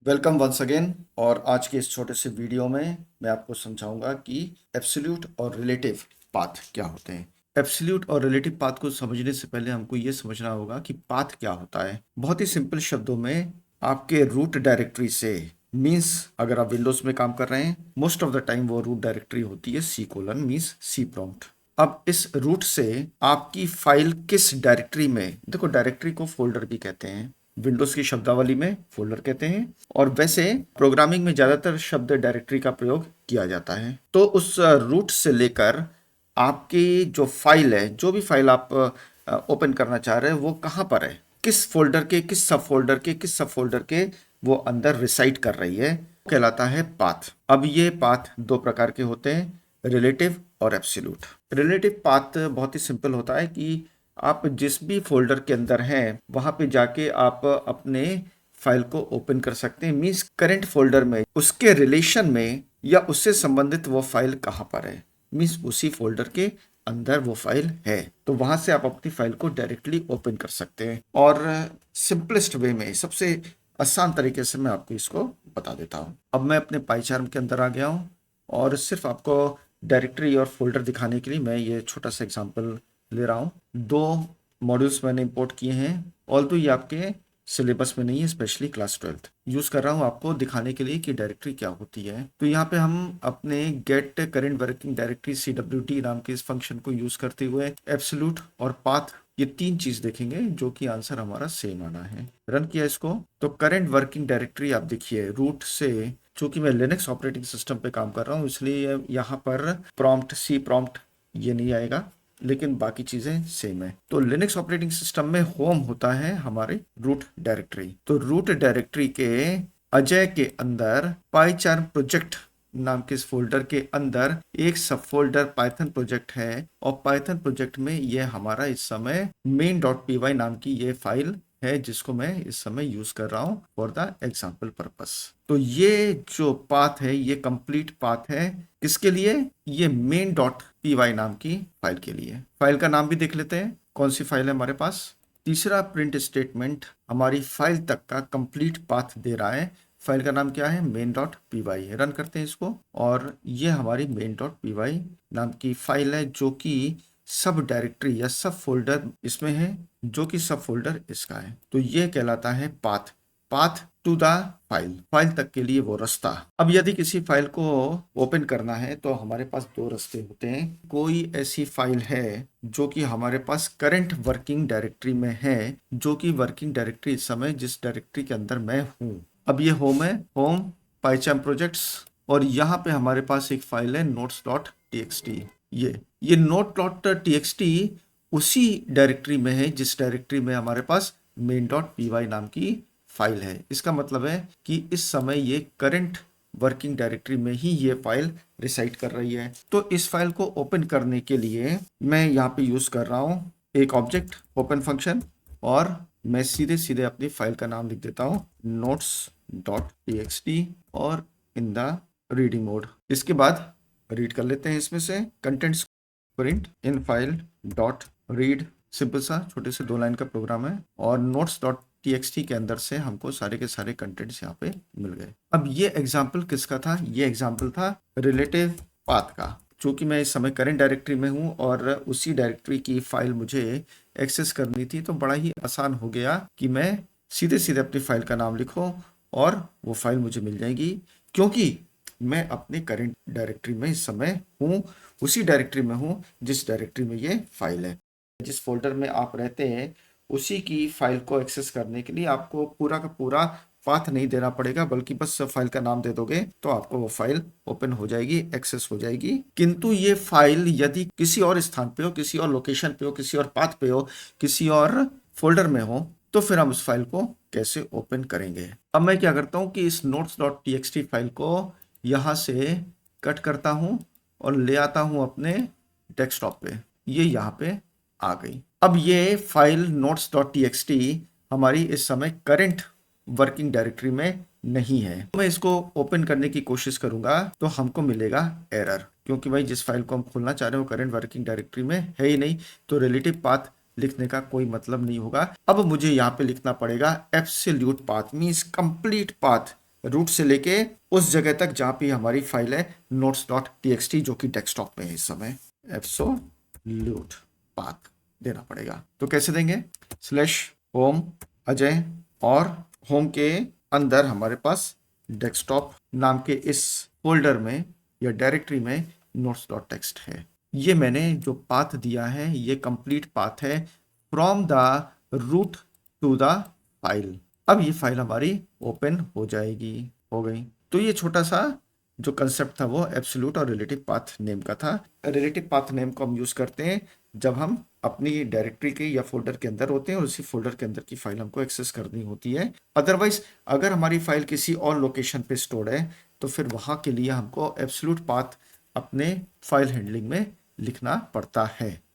Welcome once again. और आज के इस छोटे से वीडियो में मैं आपको समझाऊंगा कि एब्सोल्यूट और रिलेटिव पाथ क्या होते हैं। एब्सोल्यूट और रिलेटिव पाथ को समझने से पहले हमको ये समझना होगा कि पाथ क्या होता है। बहुत ही सिंपल शब्दों में आपके रूट डायरेक्टरी से मीन्स अगर आप विंडोज में काम कर रहे हैं मोस्ट ऑफ द टाइम वो रूट डायरेक्टरी होती है सी कोलन मीन्स सी प्रॉम्प्ट। अब इस रूट से आपकी फाइल किस डायरेक्टरी में, देखो डायरेक्टरी को फोल्डर भी कहते हैं, विंडोज की शब्दावली में फोल्डर कहते हैं, और वैसे प्रोग्रामिंग में ज्यादातर शब्द डायरेक्टरी का प्रयोग किया जाता है। तो उस रूट से लेकर आपकी जो फाइल है, जो भी फाइल आप ओपन करना चाह रहे हैं वो कहाँ पर है, किस फोल्डर के, किस सब फोल्डर के, किस सब फोल्डर के वो अंदर रिसाइड कर रही है, कहलाता है पाथ। अब ये पाथ दो प्रकार के होते हैं, रिलेटिव और एब्सोल्यूट। रिलेटिव पाथ बहुत ही सिंपल होता है कि आप जिस भी फोल्डर के अंदर हैं वहां पे जाके आप अपने फाइल को ओपन कर सकते हैं। मीन्स करंट फोल्डर में उसके रिलेशन में या उससे संबंधित वो फाइल कहाँ पर है, मीन्स उसी फोल्डर के अंदर वो फाइल है, तो वहां से आप अपनी फाइल को डायरेक्टली ओपन कर सकते हैं। और सिंपलेस्ट वे में, सबसे आसान तरीके से मैं आपको इसको बता देता हूँ। अब मैं अपने पाइचार्म के अंदर आ गया हूँ और सिर्फ आपको डायरेक्टरी और फोल्डर दिखाने के लिए मैं ये छोटा सा एग्जांपल ले रहा हूँ। दो मॉड्यूल्स मैंने इंपोर्ट किए हैं, ऑल्दो ये आपके सिलेबस में नहीं है, स्पेशली क्लास 12th यूज कर रहा हूँ आपको दिखाने के लिए कि डायरेक्टरी क्या होती है। तो यहाँ पे हम अपने get current working directory CWD नाम के इस फंक्शन को यूज करते हुए एब्सोल्यूट और पाथ, ये तीन चीज देखेंगे, जो कि आंसर हमारा सेम आना है। रन किया इसको तो करंट वर्किंग डायरेक्टरी आप देखिए रूट से, चूंकि मैं लिनक्स ऑपरेटिंग सिस्टम पे काम कर रहा हूँ इसलिए यहाँ पर प्रॉम्प्ट सी प्रॉम्प्ट ये नहीं आएगा, लेकिन बाकी चीजें सेम है। तो लिनक्स ऑपरेटिंग सिस्टम में होम होता है हमारे रूट डायरेक्टरी। तो रूट डायरेक्टरी के अजय के अंदर पाईचार्म प्रोजेक्ट नाम के इस फोल्डर के अंदर एक सब फोल्डर पाइथन प्रोजेक्ट है, और पाइथन प्रोजेक्ट में ये हमारा इस समय main.py नाम की ये फाइल है जिसको मैं इस समय यूज कर रहा हूं फॉर द एग्जाम्पल पर्पस। तो ये जो पाथ है ये कंप्लीट पाथ है किसके लिए, ये main.py नाम की फाइल के लिए। फाइल का नाम भी देख लेते हैं, कौन सी फाइल है हमारे पास। तीसरा प्रिंट स्टेटमेंट हमारी फाइल तक का कंप्लीट पाथ दे रहा है। फाइल का नाम क्या है, main.py। रन करते हैं इसको और ये हमारी main.py नाम की फाइल है जो कि सब डायरेक्टरी या सब फोल्डर इसमें है, जो कि सब फोल्डर इसका है। तो ये कहलाता है path, path to the file, file तक के लिए वो रास्ता। अब यदि किसी फाइल को ओपन करना है तो हमारे पास दो रास्ते होते हैं। कोई ऐसी फाइल है जो कि हमारे पास करंट वर्किंग डायरेक्टरी में है, जो कि वर्किंग डायरेक्टरी इस समय जिस डायरेक्टरी के अंदर मैं हूं, अब ये होम है, होम पाइचार्म प्रोजेक्ट्स, और यहाँ पे हमारे पास एक फाइल है notes.txt। ये note.txt उसी डायरेक्टरी में है जिस डायरेक्टरी में हमारे पास main.py नाम की फाइल है। इसका मतलब है कि इस समय ये करंट वर्किंग डायरेक्टरी में ही ये फाइल रिसाइड कर रही है। तो इस फाइल को ओपन करने के लिए मैं यहाँ पे यूज कर रहा हूँ एक ऑब्जेक्ट ओपन फंक्शन, और मैं सीधे सीधे अपनी फाइल का नाम लिख देता हूँ notes.txt और इन द रीडिंग मोड। इसके बाद रीड कर लेते हैं इसमें से contents. Print in file dot read, simple सा छोटे से दो लाइन का प्रोग्राम है, और notes.txt के अंदर से हमको सारे के सारे कंटेंट्स यहाँ पे मिल गए। अब ये एग्जाम्पल किसका था, ये एग्जाम्पल था रिलेटिव पाथ का। चूंकि मैं इस समय करंट डायरेक्टरी में हूँ और उसी डायरेक्टरी की फाइल मुझे एक्सेस करनी थी, तो बड़ा ही आसान हो गया कि मैं सीधे सीधे अपनी फाइल का नाम लिखूं और वो फाइल मुझे मिल जाएगी, क्योंकि मैं अपने करंट डायरेक्टरी में इस समय हूँ, उसी डायरेक्टरी में हूँ जिस डायरेक्टरी में ये फाइल है। जिस फोल्डर में आप रहते हैं उसी की फाइल को एक्सेस करने के लिए आपको पूरा का पूरा पाथ नहीं देना पड़ेगा, बल्कि बस फाइल का नाम दे दोगे तो आपको वो फाइल ओपन हो जाएगी, एक्सेस हो जाएगी। किंतु ये फाइल यदि किसी और स्थान पे हो, किसी और लोकेशन पे हो, किसी और पाथ पे हो, किसी और फोल्डर में हो, तो फिर हम उस फाइल को कैसे ओपन करेंगे। अब मैं क्या करता हूँ कि इस notes.txt फाइल को यहाँ से कट करता हूँ और ले आता हूँ अपने डेस्कटॉप पे। ये यहाँ पे आ गई। अब ये फाइल notes.txt हमारी इस समय करंट वर्किंग डायरेक्टरी में नहीं है। मैं इसको ओपन करने की कोशिश करूंगा तो हमको मिलेगा एरर, क्योंकि भाई जिस फाइल को हम खोलना चाह रहे हैं वो करंट वर्किंग डायरेक्टरी में है ही नहीं, तो रिलेटिव पाथ लिखने का कोई मतलब नहीं होगा। अब मुझे यहाँ पे लिखना पड़ेगा absolute path, means complete path root से लेके उस जगह तक जहां पे हमारी फाइल है notes.txt जो कि डेस्कटॉप पे है इस समय। एब्सोल्यूट पाथ देना पड़ेगा। तो कैसे देंगे? /home अजय और होम के अंदर हमारे पास डेस्कटॉप नाम के इस फोल्डर में या डायरेक्टरी में notes.txt है। ये मैंने जो पाथ दिया है ये कंप्लीट पाथ है from the root to the file. अब ये फाइल हमारी ओपन हो जाएगी। हो गई। तो ये छोटा सा जो कंसेप्ट था वो एब्सोल्यूट और रिलेटिव पाथ नेम का था। रिलेटिव पाथ नेम को हम यूज करते हैं जब हम अपनी डायरेक्टरी के या फोल्डर के अंदर होते हैं और उसी फोल्डर के अंदर की फाइल हमको एक्सेस करनी होती है। अदरवाइज अगर हमारी फाइल किसी और लोकेशन पे स्टोर्ड है तो फिर वहां के लिए हमको एब्सोल्यूट पाथ अपने फाइल हैंडलिंग में लिखना पड़ता है।